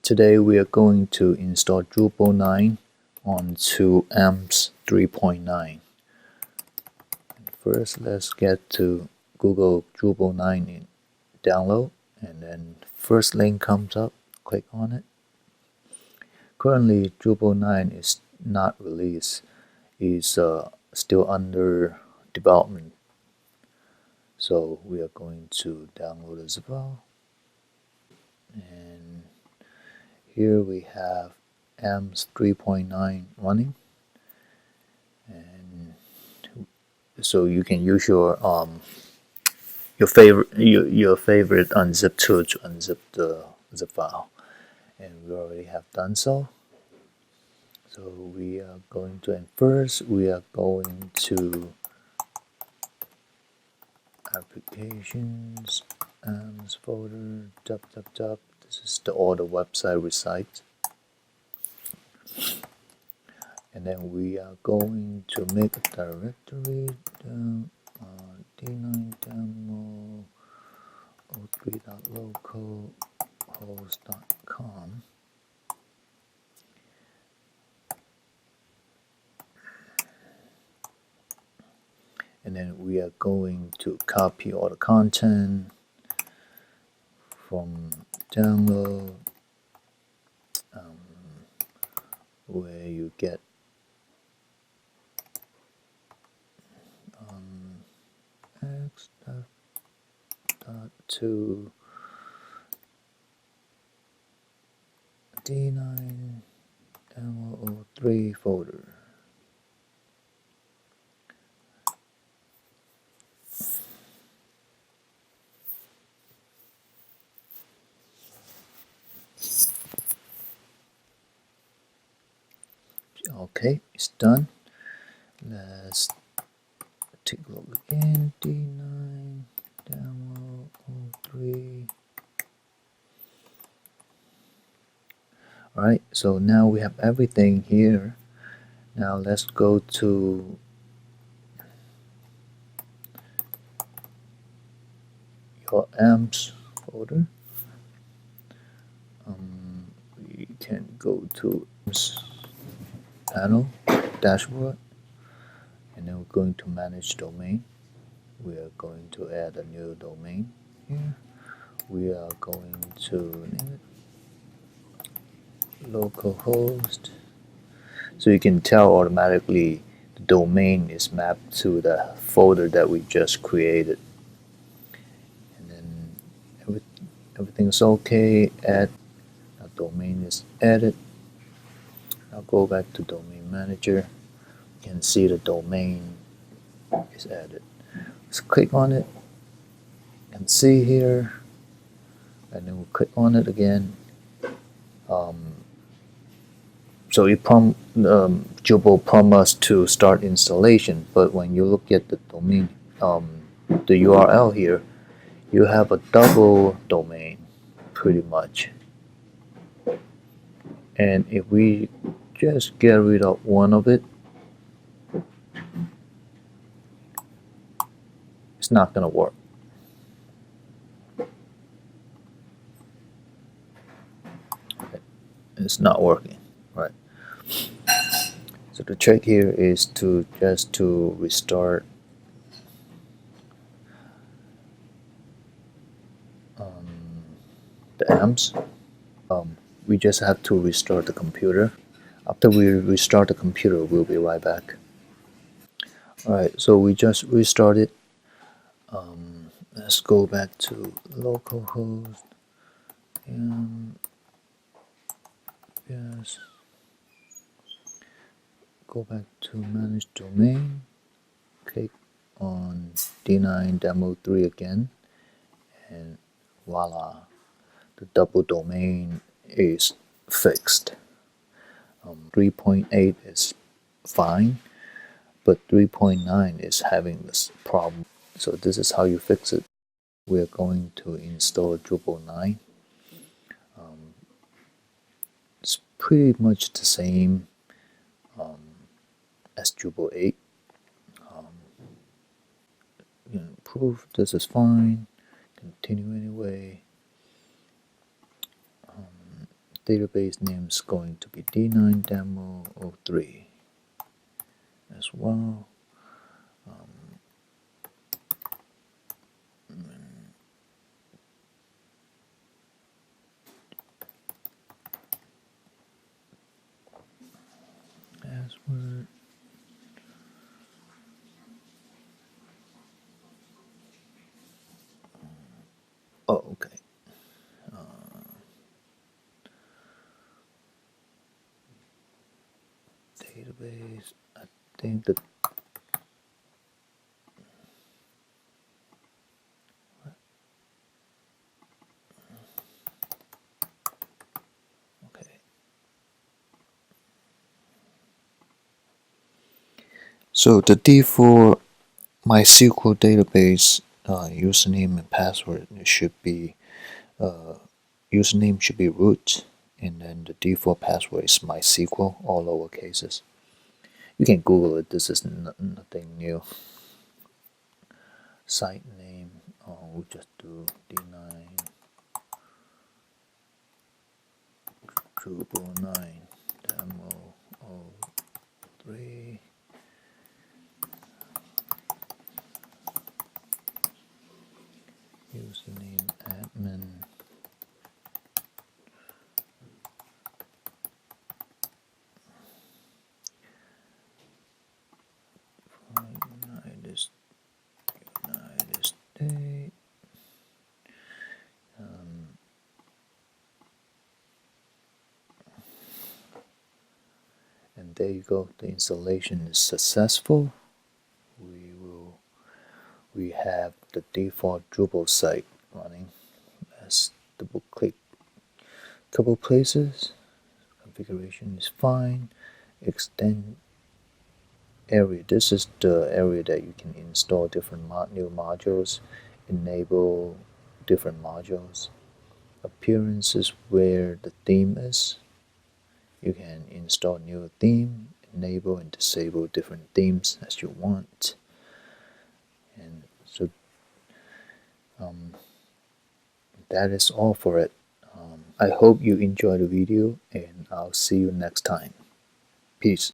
Today we are going to install Drupal 9 onto AMPPS 3.9. First, let's get to Google Drupal 9 in download, and then first link comes up, click on it. Currently Drupal 9 is not released, is still under development. So we are going to download as well. And here we have AMPPS 3.9 running, and so you can use your favorite unzip tool to unzip the zip file, and we already have done so. So we are going to, and first we are going to applications, AMPPS folder, This is all the website resides. And then we are going to make a directory d9 demo 03.localhost.com. And then we are going to copy all the content from download, where you get x.to d9 demo03 folder. Okay, it's done. Let's take a look again. D9 demo 03. Alright, so now we have everything here. Now let's go to your AMPPS folder. We can go to AMPPS panel, dashboard, and then we're going to manage domain. We are going to add a new domain here. We are going to name it localhost. So you can tell automatically the domain is mapped to the folder that we just created. And then everything's okay. Add a domain is added. I'll go back to domain manager. You can see the domain is added. Let's click on it. You can see here, and then we'll click on it again. So Drupal prompts us to start installation, but when you look at the domain, the URL here, you have a double domain, pretty much. And if we just get rid of one of it, it's not going to work. It's not working, right? So the trick here is to restart the AMPPS. We just have to restart the computer. After we restart the computer, we'll be right back. Alright, so we just restarted. Let's go back to localhost. Yes. Go back to manage domain. Click on D9 demo 3 again, and voila, the double domain is fixed. 3.8 is fine, but 3.9 is having this problem. So this is how you fix it. We're going to install Drupal 9. It's pretty much the same as Drupal 8. Proof this is fine. Continue anyway. database name is going to be D9Demo03 as well. Password. Oh, okay. Database. I think that. Okay. So the default MySQL database username and password should be username should be root, and then the default password is MySQL, all lower cases. You can Google it. This is nothing new. Site name. We'll just do D9 Drupal 9 Demo 03. Username admin. United States. And there you go. The installation is successful. We have the default Drupal site running. Let's double click a couple places. Configuration is fine. Extend area. This is the area that you can install different new modules, enable different modules. Appearance is where the theme is. You can install new theme, enable and disable different themes as you want. And so that is all for it. I hope you enjoyed the video, and I'll see you next time. Peace.